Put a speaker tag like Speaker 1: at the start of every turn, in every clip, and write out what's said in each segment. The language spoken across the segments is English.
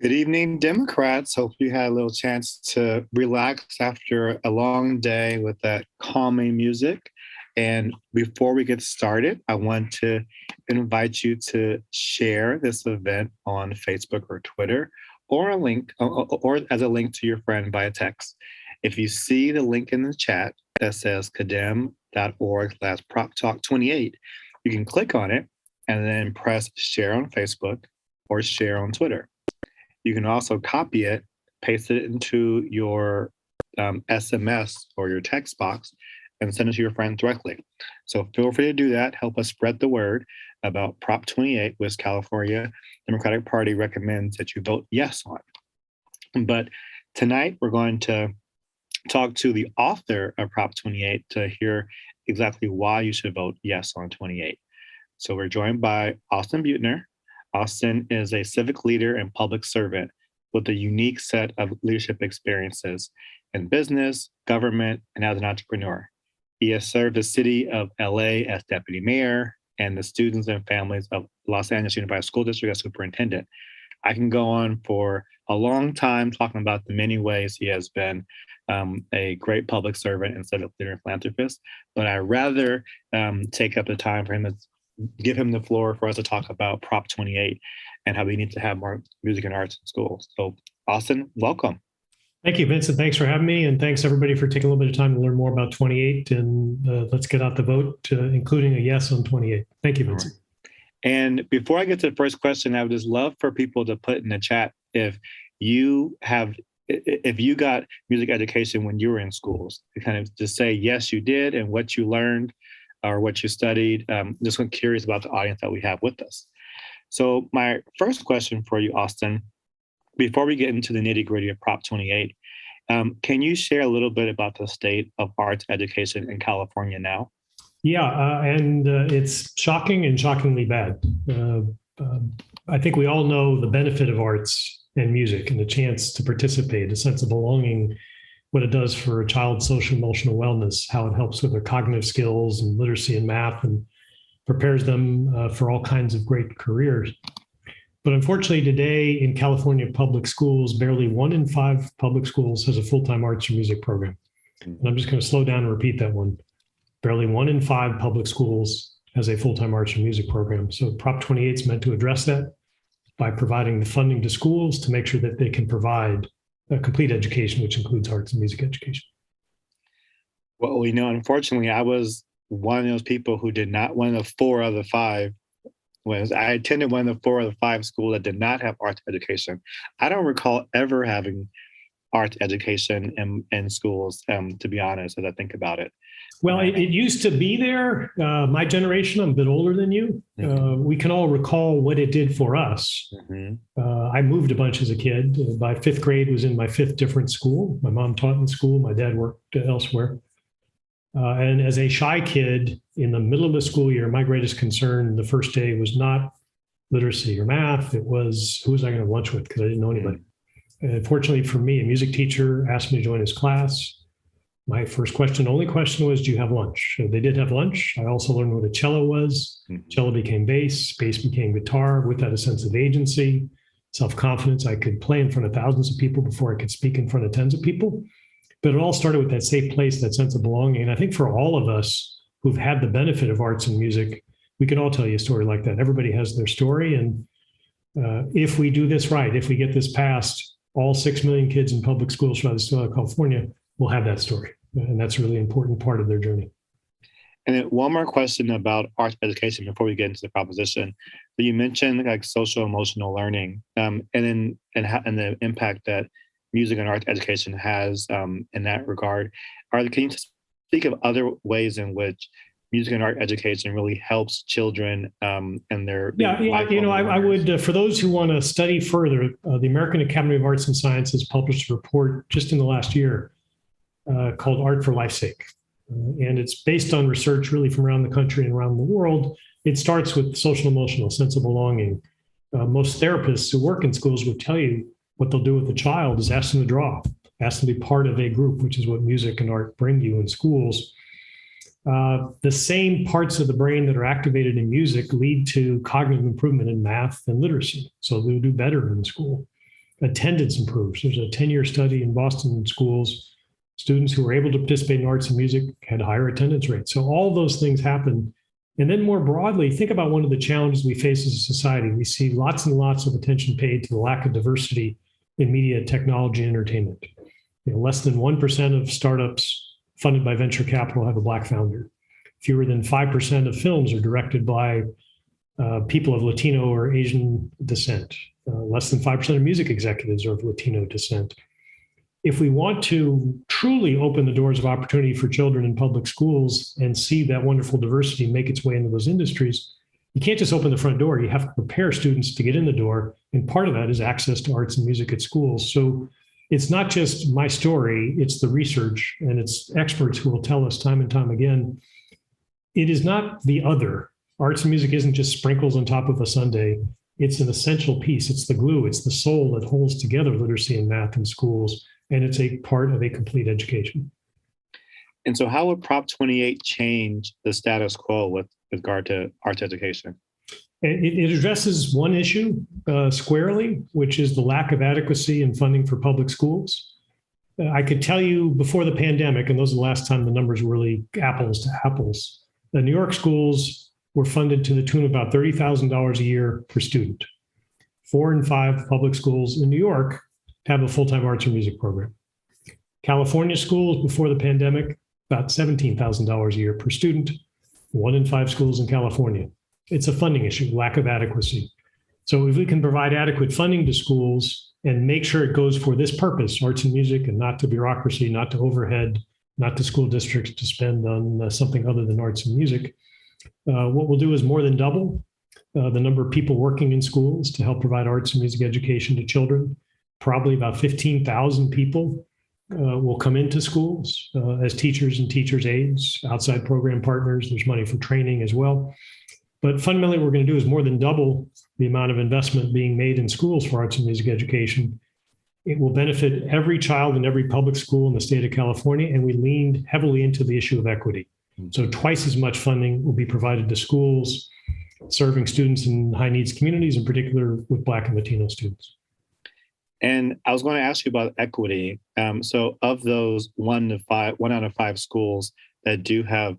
Speaker 1: Good evening, Democrats. Hope you had a little chance to relax after a long day with that calming music. And before we get started, I want to invite you to share this event on Facebook or Twitter, or a link, or as a link to your friend via text. If you see the link in the chat that says kadem.org/prop talk 28, you can click on it and then press share on Facebook or share on Twitter. You can also copy it, paste it into your SMS or your text box, and send it to your friend directly. So feel free to do that. Help us spread the word about Prop 28, which California Democratic Party recommends that you vote yes on. But tonight we're going to talk to the author of Prop 28 to hear exactly why you should vote yes on 28. So we're joined by Austin Beutner. Austin is a civic leader and public servant with a unique set of leadership experiences in business, government, and as an entrepreneur. He has served the city of LA as deputy mayor and the students and families of Los Angeles Unified School District as superintendent. I can go on for a long time talking about the many ways he has been a great public servant and civic leader and philanthropist, but I'd rather take up the time for him to give him the floor for us to talk about Prop 28 and how we need to have more music and arts in schools. So, Austin, welcome.
Speaker 2: Thank you, Vincent. Thanks for having me. And thanks, everybody, for taking a little bit of time to learn more about 28. And let's get out the vote, including a yes on 28. Thank you, Vincent.
Speaker 1: And before I get to the first question, I would just love for people to put in the chat if you got music education when you were in schools, to kind of just say, yes, you did, and what you learned or what you studied. Just curious about the audience that we have with us. So my first question for you, Austin, before we get into the nitty-gritty of Prop 28, can you share a little bit about the state of arts education in California now?
Speaker 2: Yeah, and it's shocking and shockingly bad. I think we all know the benefit of arts and music and the chance to participate, a sense of belonging, what it does for a child's social emotional wellness, how it helps with their cognitive skills and literacy and math and prepares them for all kinds of great careers. But unfortunately, today in California public schools, barely 1 in 5 public schools has a full-time arts or music program. And I'm just going to slow down and repeat that one. Barely 1 in 5 public schools has a full-time arts or music program. So Prop 28 is meant to address that by providing the funding to schools to make sure that they can provide a complete education, which includes arts and music education.
Speaker 1: Well, unfortunately, I was one of those people who did not, one of the 4 of the 5, I attended one of the 4 of the 5 schools that did not have arts education. I don't recall ever having arts education in schools, to be honest, as I think about it.
Speaker 2: Well, it used to be there. My generation, I'm a bit older than you. We can all recall what it did for us. I moved a bunch as a kid. By 5th grade was in my 5th different school. My mom taught in school. My dad worked elsewhere. And as a shy kid, in the middle of the school year, my greatest concern the first day was not literacy or math. It was, who was I going to have lunch with? Because I didn't know anybody. Fortunately for me, a music teacher asked me to join his class. My first question, only question was, do you have lunch? They did have lunch. I also learned what a cello was. Cello became bass, bass became guitar. With that, a sense of agency, self-confidence. I could play in front of thousands of people before I could speak in front of tens of people. But it all started with that safe place, that sense of belonging. And I think for all of us who've had the benefit of arts and music, we can all tell you a story like that. Everybody has their story. And if we do this right, if we get this passed, all 6 million kids in public schools throughout the state of California will have that story. And that's a really important part of their journey.
Speaker 1: And then one more question about arts education before we get into the proposition. So you mentioned like social emotional learning, and the impact that music and arts education has in that regard. Can you speak of other ways in which music and art education really helps children and their
Speaker 2: I would, for those who want to study further, the American Academy of Arts and Sciences published a report just in the last year called Art for Life's Sake. And it's based on research really from around the country and around the world. It starts with social emotional sense of belonging. Most therapists who work in schools would tell you what they'll do with the child is ask them to draw, ask them to be part of a group, which is what music and art bring you in schools. The same parts of the brain that are activated in music lead to cognitive improvement in math and literacy. So they'll do better in school. Attendance improves. There's a 10-year study in Boston schools. Students who were able to participate in arts and music had higher attendance rates. So all those things happen. And then more broadly, think about one of the challenges we face as a society. We see lots and lots of attention paid to the lack of diversity in media, technology, and entertainment. Less than 1% of startups funded by venture capital have a Black founder. Fewer than 5% of films are directed by people of Latino or Asian descent. Less than 5% of music executives are of Latino descent. If we want to truly open the doors of opportunity for children in public schools and see that wonderful diversity make its way into those industries, you can't just open the front door. You have to prepare students to get in the door. And part of that is access to arts and music at schools. So it's not just my story, it's the research and it's experts who will tell us time and time again, it is not the other. Arts and music isn't just sprinkles on top of a sundae. It's an essential piece. It's the glue. It's the soul that holds together literacy and math in schools. And it's a part of a complete education.
Speaker 1: And so how would Prop 28 change the status quo with regard to arts education?
Speaker 2: It addresses one issue squarely, which is the lack of adequacy in funding for public schools. I could tell you before the pandemic, and those are the last time the numbers were really apples to apples, the New York schools were funded to the tune of about $30,000 a year per student. 4 and 5 public schools in New York have a full-time arts and music program. California schools before the pandemic, about $17,000 a year per student, 1 in 5 schools in California. It's a funding issue, lack of adequacy. So if we can provide adequate funding to schools and make sure it goes for this purpose, arts and music, and not to bureaucracy, not to overhead, not to school districts to spend on something other than arts and music, what we'll do is more than double the number of people working in schools to help provide arts and music education to children. Probably about 15,000 people will come into schools as teachers and teachers' aides, outside program partners. There's money for training as well. But fundamentally, what we're going to do is more than double the amount of investment being made in schools for arts and music education. It will benefit every child in every public school in the state of California, and we leaned heavily into the issue of equity. So twice as much funding will be provided to schools serving students in high needs communities, in particular with Black and Latino students.
Speaker 1: And I was going to ask you about equity. So of those 1 out of 5 schools that do have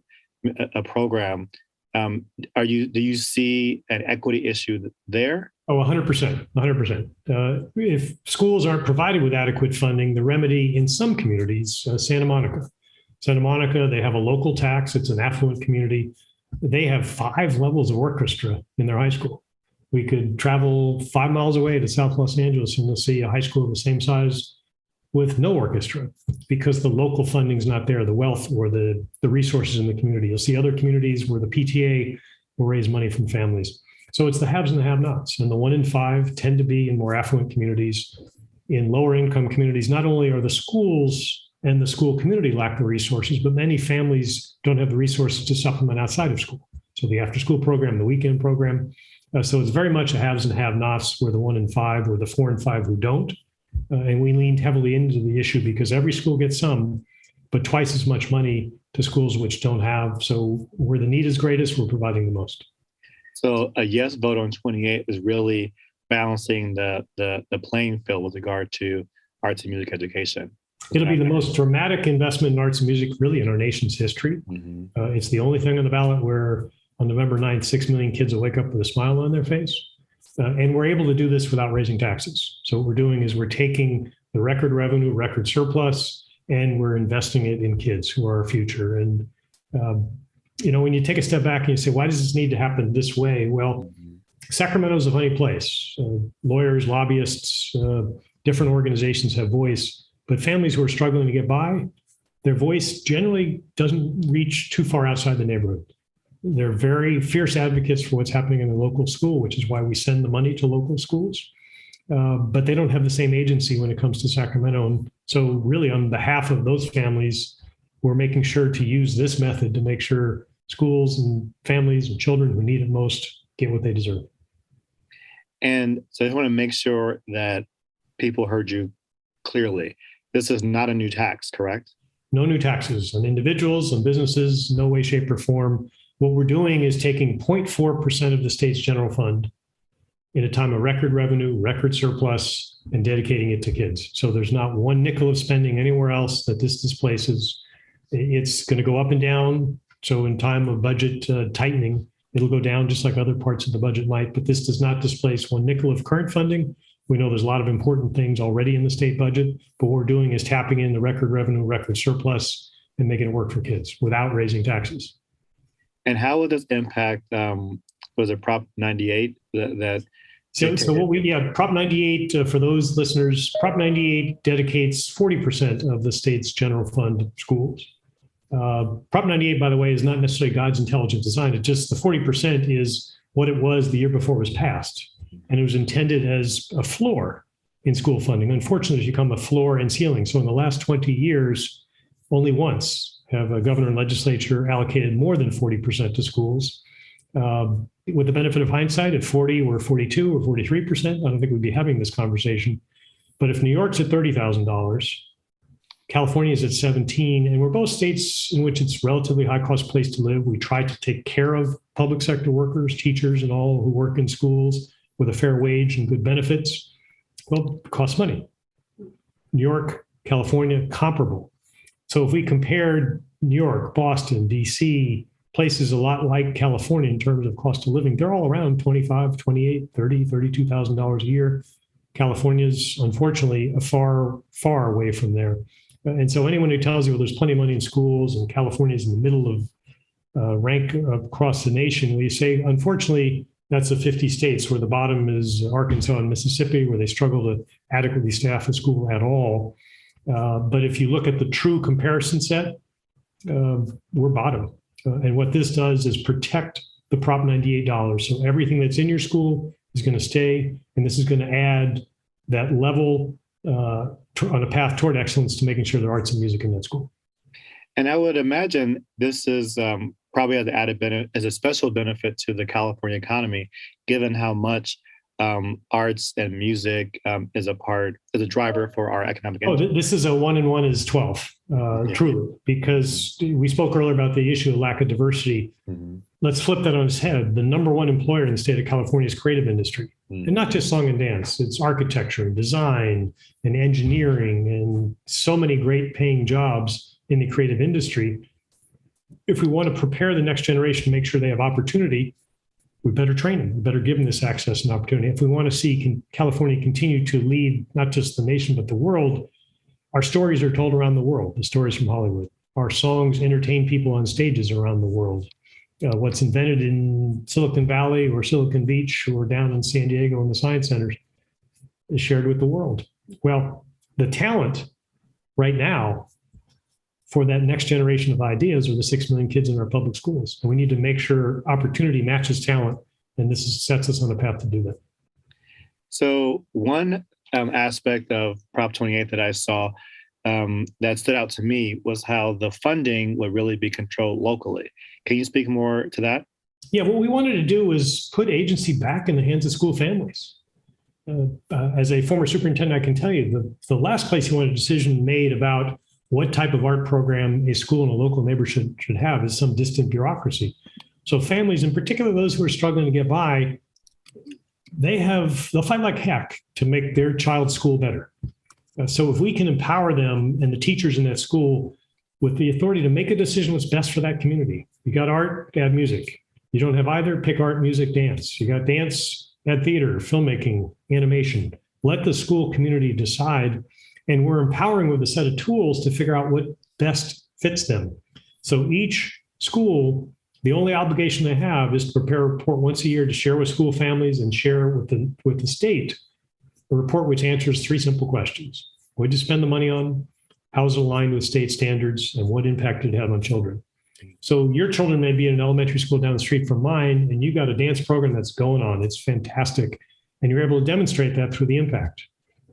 Speaker 1: a program, do you see an equity issue there?
Speaker 2: Oh, 100%, 100%. If schools aren't provided with adequate funding, the remedy in some communities, Santa Monica, they have a local tax. It's an affluent community. They have 5 levels of orchestra in their high school. We could travel 5 miles away to South Los Angeles and you'll see a high school of the same size with no orchestra because the local funding is not there, the wealth or the resources in the community. You'll see other communities where the PTA will raise money from families. So it's the haves and the have-nots. And the 1 in 5 tend to be in more affluent communities. In lower income communities, not only are the schools and the school community lack the resources, but many families don't have the resources to supplement outside of school. So the after-school program, the weekend program. So it's very much a haves and have-nots. We're the 1 in 5 or the 4 in 5 who don't. And we leaned heavily into the issue because every school gets some, but twice as much money to schools which don't have. So where the need is greatest, we're providing the most.
Speaker 1: So a yes vote on 28 is really balancing the playing field with regard to arts and music education.
Speaker 2: It'll be the most dramatic investment in arts and music really in our nation's history.
Speaker 1: Mm-hmm.
Speaker 2: It's the only thing on the ballot where on November 9th, 6 million kids will wake up with a smile on their face. And we're able to do this without raising taxes. So what we're doing is we're taking the record revenue, record surplus, and we're investing it in kids who are our future. And, when you take a step back and you say, why does this need to happen this way? Well, Sacramento's a funny place. Lawyers, lobbyists, different organizations have voice, but families who are struggling to get by, their voice generally doesn't reach too far outside the neighborhood. They're very fierce advocates for what's happening in the local school, which is why we send the money to local schools. But they don't have the same agency when it comes to Sacramento. And so really on behalf of those families, we're making sure to use this method to make sure schools and families and children who need it most get what they deserve.
Speaker 1: And so I just want to make sure that people heard you clearly. This is not a new tax, correct?
Speaker 2: No new taxes on individuals, on businesses, no way, shape, or form. What we're doing is taking 0.4% of the state's general fund in a time of record revenue, record surplus, and dedicating it to kids. So there's not one nickel of spending anywhere else that this displaces. It's going to go up and down. So in time of budget tightening, it'll go down just like other parts of the budget might, but this does not displace one nickel of current funding. We know there's a lot of important things already in the state budget, but what we're doing is tapping in the record revenue, record surplus, and making it work for kids without raising taxes.
Speaker 1: And how will this impact, was it Prop 98 that
Speaker 2: So what Prop 98, for those listeners, Prop 98 dedicates 40% of the state's general fund to schools. Prop 98, by the way, is not necessarily God's intelligent design. It's just the 40% is what it was the year before it was passed. And it was intended as a floor in school funding. Unfortunately, it's become a floor and ceiling. So in the last 20 years, only once have a governor and legislature allocated more than 40% to schools. With the benefit of hindsight, at 40 or 42 or 43%, I don't think we'd be having this conversation. But if New York's at $30,000, California is at 17, and we're both states in which it's relatively high cost place to live. We try to take care of public sector workers, teachers, and all who work in schools with a fair wage and good benefits. Well, it costs money. New York, California, comparable. So if we compared New York, Boston, DC, places a lot like California in terms of cost of living, they're all around $25,000, $28,000, $30,000, $32,000 a year. California's unfortunately a far, far away from there. And so anyone who tells you, well, there's plenty of money in schools and California's in the middle of rank across the nation, we say, unfortunately, that's the 50 states where the bottom is Arkansas and Mississippi, where they struggle to adequately staff a school at all. But if you look at the true comparison set, we're bottom. And what this does is protect the Prop 98 dollars. So everything that's in your school is going to stay, and this is going to add that level on a path toward excellence to making sure there are arts and music in that school.
Speaker 1: And I would imagine this is probably as added benefit, as a special benefit to the California economy, given how much arts and music is a driver for our economic engine.
Speaker 2: This is a 1 and 1 is 12, truly, because we spoke earlier about the issue of lack of diversity. Mm-hmm. Let's flip that on its head. The number one employer in the state of California is creative industry, and not just song and dance. It's architecture and design and engineering and so many great paying jobs in the creative industry. If we want to prepare the next generation, make sure they have opportunity, we better train them. We better give them this access and opportunity. If we want to see California continue to lead not just the nation, but the world, our stories are told around the world, the stories from Hollywood. Our songs entertain people on stages around the world. What's invented in Silicon Valley or Silicon Beach or down in San Diego in the science centers is shared with the world. Well, the talent right now for that next generation of ideas are the 6 million kids in our public schools. And we need to make sure opportunity matches talent. And this sets us on a path to do that.
Speaker 1: So one aspect of Prop 28 that I saw that stood out to me was how the funding would really be controlled locally. Can you speak more to that?
Speaker 2: Yeah, what we wanted to do was put agency back in the hands of school families. As a former superintendent, I can tell you the last place you want a decision made about what type of art program a school in a local neighborhood should have is some distant bureaucracy. So families, in particular those who are struggling to get by, they'll fight like heck to make their child's school better. So if we can empower them and the teachers in that school with the authority to make a decision what's best for that community. You got art, add music. You don't have either, pick art, music, dance. You got dance, add theater, filmmaking, animation. Let the school community decide. And we're empowering with a set of tools to figure out what best fits them. So each school, the only obligation they have is to prepare a report once a year to share with school families and share with the state a report which answers 3 simple questions. What did you spend the money on? How is it aligned with state standards? And what impact did it have on children? So your children may be in an elementary school down the street from mine, and you got a dance program that's going on. It's fantastic. And you're able to demonstrate that through the impact.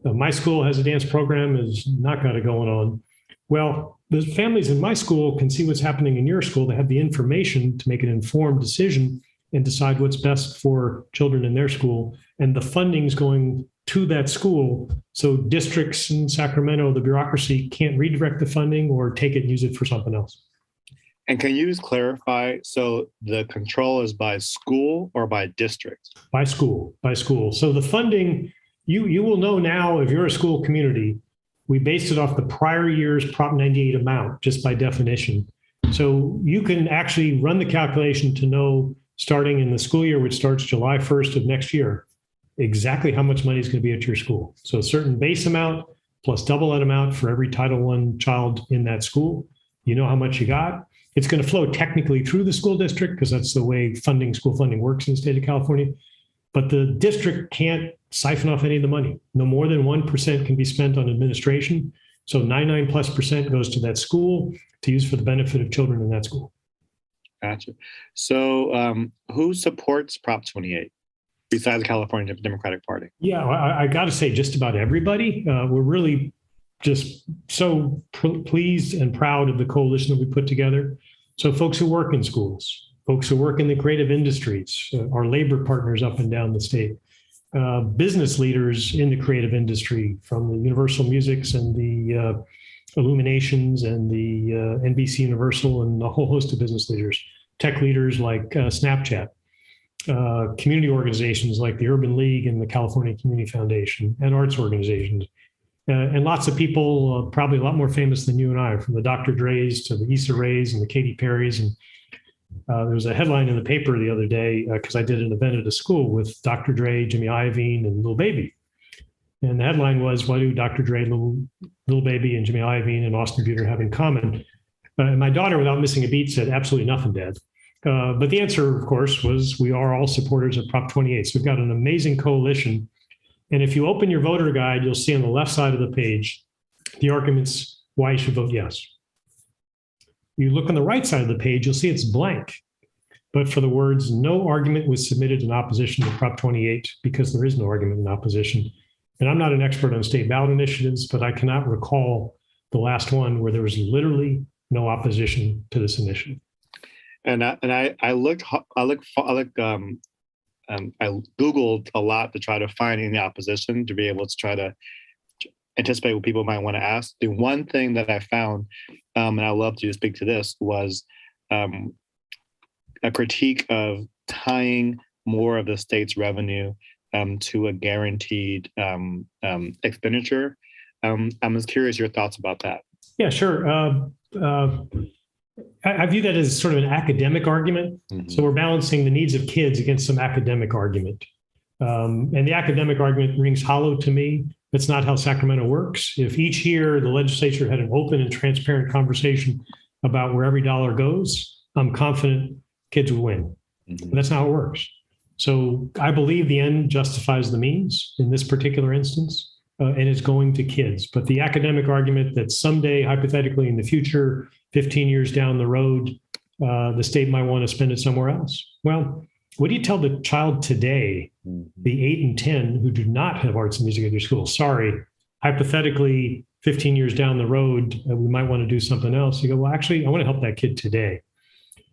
Speaker 2: My school has a dance program, has not got it going on. Well, the families in my school can see what's happening in your school. They have the information to make an informed decision and decide what's best for children in their school. And the funding's going to that school. So districts in Sacramento, the bureaucracy can't redirect the funding or take it and use it for something else.
Speaker 1: And can you just clarify? So the control is by school or by district?
Speaker 2: By school, by school. So the funding, you will know now if you're a school community, we based it off the prior year's Prop 98 amount, just by definition. So you can actually run the calculation to know, starting in the school year, which starts July 1st of next year, exactly how much money is going to be at your school. So a certain base amount plus double that amount for every Title I child in that school. You know how much you got. It's going to flow technically through the school district because that's the way school funding works in the state of California. But the district can't siphon off any of the money. No more than 1% can be spent on administration. So 99+% goes to that school to use for the benefit of children in that school.
Speaker 1: Gotcha. So who supports Prop 28 besides the California Democratic Party?
Speaker 2: Yeah, I got to say just about everybody. We're really just so pleased and proud of the coalition that we put together. So folks who work in schools, folks who work in the creative industries, our labor partners up and down the state, business leaders in the creative industry, from the Universal Musics and the Illuminations and the NBC Universal and a whole host of business leaders, tech leaders like Snapchat, community organizations like the Urban League and the California Community Foundation, and arts organizations. And lots of people, probably a lot more famous than you and I, from the Dr. Dre's to the Issa Raes and the Katy Perrys. And there was a headline in the paper the other day, because I did an event at a school with Dr. Dre, Jimmy Iovine, and Lil Baby. And the headline was, what do Dr. Dre, Lil Baby, and Jimmy Iovine and Austin Buter have in common? And my daughter, without missing a beat, said, absolutely nothing, Dad. But the answer, of course, was we are all supporters of Prop 28. So we've got an amazing coalition. And if you open your voter guide, you'll see on the left side of the page the arguments why you should vote yes. You look on the right side of the page, you'll see it's blank. But for the words, no argument was submitted in opposition to Prop 28, because there is no argument in opposition. And I'm not an expert on state ballot initiatives, but I cannot recall the last one where there was literally no opposition to this initiative.
Speaker 1: And I Googled a lot to try to find any opposition, to be able to try to anticipate what people might want to ask. The one thing that I found, and I'd love to speak to this, was a critique of tying more of the state's revenue to a guaranteed expenditure. I'm just curious your thoughts about that.
Speaker 2: Yeah, sure. I view that as sort of an academic argument. Mm-hmm. So we're balancing the needs of kids against some academic argument. And the academic argument rings hollow to me. That's not how Sacramento works. If each year the legislature had an open and transparent conversation about where every dollar goes, I'm confident kids would win. Mm-hmm. That's not how it works. So I believe the end justifies the means in this particular instance, and it's going to kids. But the academic argument that someday, hypothetically in the future, 15 years down the road, the state might want to spend it somewhere else. Well, what do you tell the child today, the 8 and 10, who do not have arts and music at their school? Sorry, hypothetically, 15 years down the road, we might want to do something else. You go, well, actually, I want to help that kid today.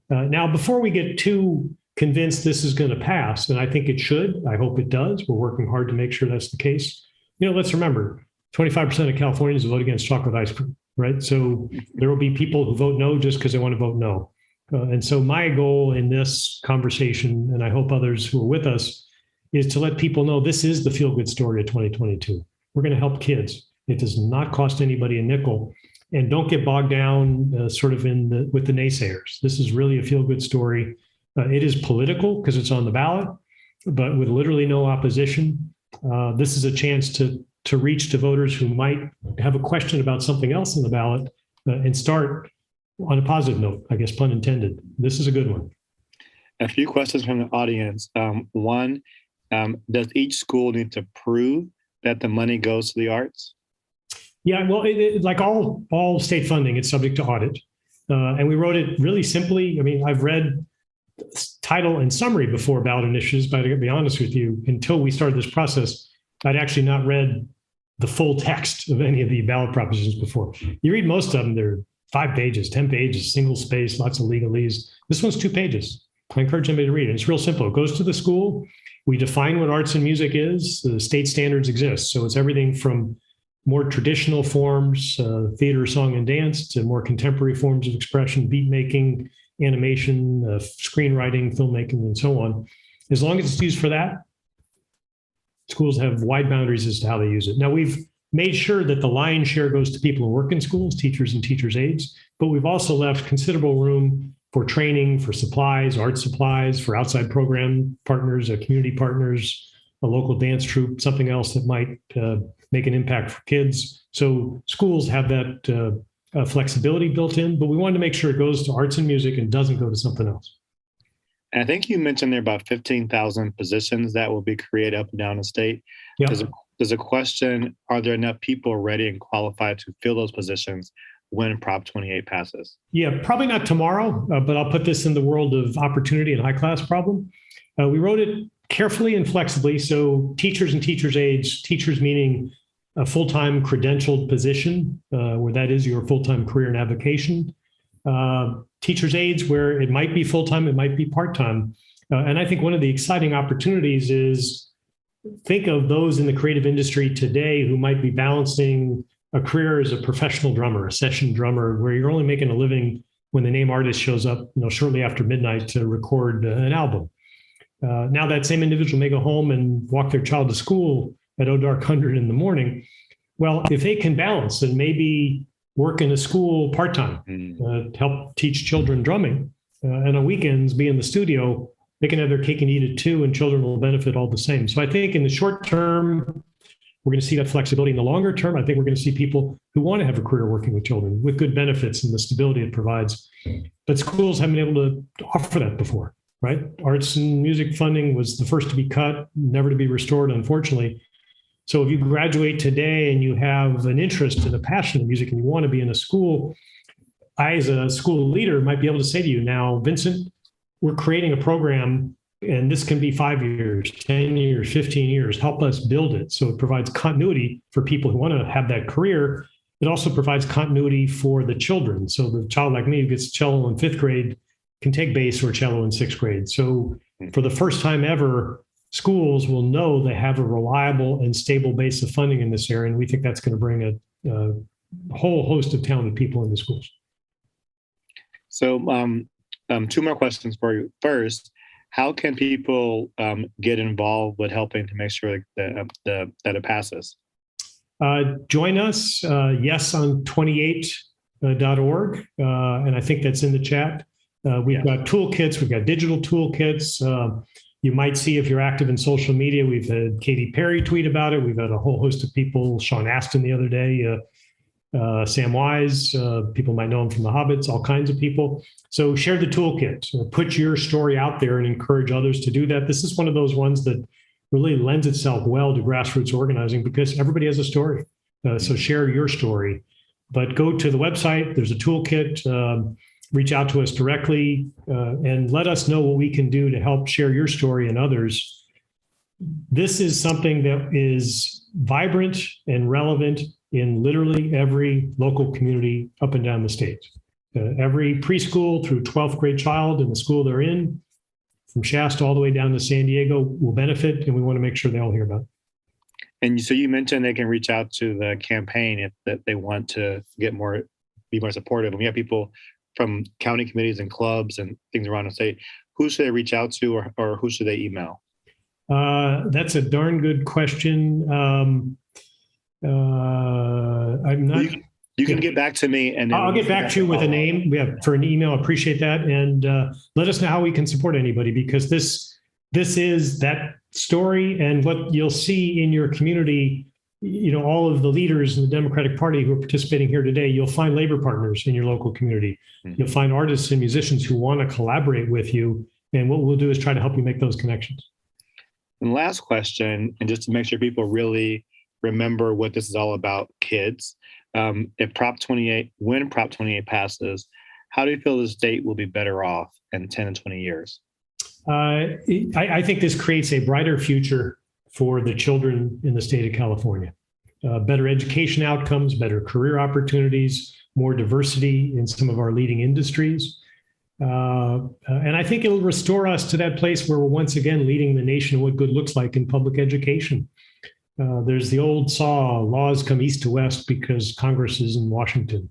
Speaker 2: Now, before we get too convinced this is going to pass, and I think it should, I hope it does. We're working hard to make sure that's the case. Let's remember, 25% of Californians vote against chocolate ice cream, right? So there will be people who vote no just because they want to vote no. And so my goal in this conversation, and I hope others who are with us, is to let people know this is the feel-good story of 2022. We're going to help kids. It does not cost anybody a nickel. And don't get bogged down with the naysayers. This is really a feel-good story. It is political because it's on the ballot, but with literally no opposition. This is a chance to reach to voters who might have a question about something else in the ballot and start on a positive note, I guess, pun intended. This is a good one.
Speaker 1: A few questions from the audience. One, does each school need to prove that the money goes to the arts?
Speaker 2: Yeah, well, like all state funding, it's subject to audit. And we wrote it really simply. I mean, I've read title and summary before ballot initiatives, but to be honest with you, until we started this process, I'd actually not read the full text of any of the ballot propositions before. You read most of them, they're 5 pages, 10 pages, single space, lots of legalese. This one's 2 pages. I encourage anybody to read it. It's real simple. It goes to the school. We define what arts and music is. The state standards exist. So it's everything from more traditional forms, theater, song, and dance, to more contemporary forms of expression, beat making, animation, screenwriting, filmmaking, and so on. As long as it's used for that, schools have wide boundaries as to how they use it. Now, we've made sure that the lion's share goes to people who work in schools, teachers and teachers' aides, but we've also left considerable room for training, for supplies, art supplies, for outside program partners, community partners, a local dance troupe, something else that might make an impact for kids. So schools have that flexibility built in, but we wanted to make sure it goes to arts and music and doesn't go to something else.
Speaker 1: And I think you mentioned there are about 15,000 positions that will be created up and down the state.
Speaker 2: Yeah.
Speaker 1: There's a question, are there enough people ready and qualified to fill those positions when Prop 28 passes?
Speaker 2: Yeah, probably not tomorrow, but I'll put this in the world of opportunity and high-class problem. We wrote it carefully and flexibly. So teachers and teachers' aides, teachers meaning a full-time credentialed position, where that is your full-time career and avocation. Teachers' aides, where it might be full-time, it might be part-time. And I think one of the exciting opportunities is think of those in the creative industry today who might be balancing a career as a professional drummer, a session drummer, where you're only making a living when the name artist shows up, shortly after midnight to record an album. Now that same individual may go home and walk their child to school at dark 100 in the morning. Well, if they can balance and maybe work in a school part-time, help teach children drumming, and on weekends be in the studio, they can have their cake and eat it too, and children will benefit all the same. So I think in the short term, we're going to see that flexibility. In the longer term, I think we're going to see people who want to have a career working with children with good benefits and the stability it provides. But schools haven't been able to offer that before, right? Arts and music funding was the first to be cut, never to be restored, unfortunately. So if you graduate today and you have an interest and a passion in music and you want to be in a school, I, as a school leader, might be able to say to you, now, Vincent, we're creating a program, and this can be 5 years, 10 years, 15 years. Help us build it. So it provides continuity for people who want to have that career. It also provides continuity for the children. So the child like me who gets cello in 5th grade can take bass or cello in 6th grade. So for the first time ever, schools will know they have a reliable and stable base of funding in this area. And we think that's going to bring a whole host of talented people into schools.
Speaker 1: So 2 more questions for you. First, how can people get involved with helping to make sure that it passes?
Speaker 2: Join us, yes, on 28.org. And I think that's in the chat. We've got toolkits. We've got digital toolkits. You might see, if you're active in social media, we've had Katy Perry tweet about it. We've had a whole host of people, Sean Astin the other day, Sam Wise, people might know him from The Hobbits, all kinds of people. So share the toolkit, put your story out there and encourage others to do that. This is one of those ones that really lends itself well to grassroots organizing because everybody has a story. So share your story, but go to the website. There's a toolkit. Reach out to us directly and let us know what we can do to help share your story and others. This is something that is vibrant and relevant in literally every local community up and down the state. Every preschool through 12th grade child in the school they're in, from Shasta all the way down to San Diego, will benefit, and we want to make sure they all hear about it.
Speaker 1: And so you mentioned they can reach out to the campaign if that they want to be more supportive. And we have people from county committees and clubs and things around the state. Who should they reach out to, or who should they email?
Speaker 2: That's a darn good question. I'm not.
Speaker 1: You can get back to me, and
Speaker 2: I'll get back to you with a name. For an email. Appreciate that, and let us know how we can support anybody, because this is that story, and what you'll see in your community. All of the leaders in the Democratic Party who are participating here today, you'll find labor partners in your local community. Mm-hmm. You'll find artists and musicians who want to collaborate with you, and what we'll do is try to help you make those connections.
Speaker 1: And last question, and just to make sure people really remember what this is all about, kids. When Prop 28 passes, how do you feel the state will be better off in 10 and 20 years?
Speaker 2: I think this creates a brighter future for the children in the state of California. Better education outcomes, better career opportunities, more diversity in some of our leading industries. And I think it'll restore us to that place where we're once again leading the nation in what good looks like in public education. There's the old saw, laws come east to west because Congress is in Washington.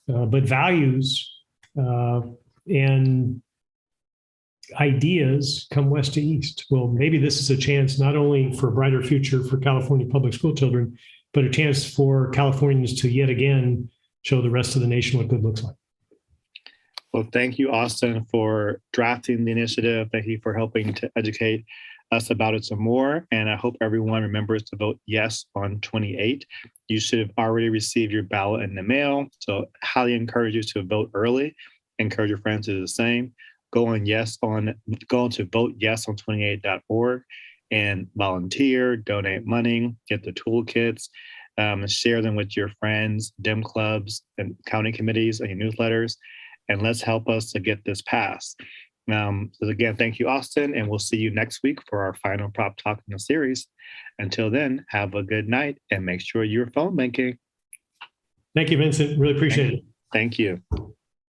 Speaker 2: But values and ideas come west to east. Well, maybe this is a chance not only for a brighter future for California public school children, but a chance for Californians to yet again show the rest of the nation what good looks like.
Speaker 1: Well, thank you, Austin, for drafting the initiative. Thank you for helping to educate us about it some more. And I hope everyone remembers to vote yes on 28. You should have already received your ballot in the mail. So highly encourage you to vote early. Encourage your friends to do the same. Go to vote yes on 28.org and volunteer, donate money, get the toolkits, share them with your friends, DEM clubs, and county committees, and your newsletters. And let's help us to get this passed. So again, thank you, Austin, and we'll see you next week for our final prop talk in the series. Until then, have a good night and make sure you're phone banking.
Speaker 2: Thank you, Vincent. Really appreciate it.
Speaker 1: Thank you.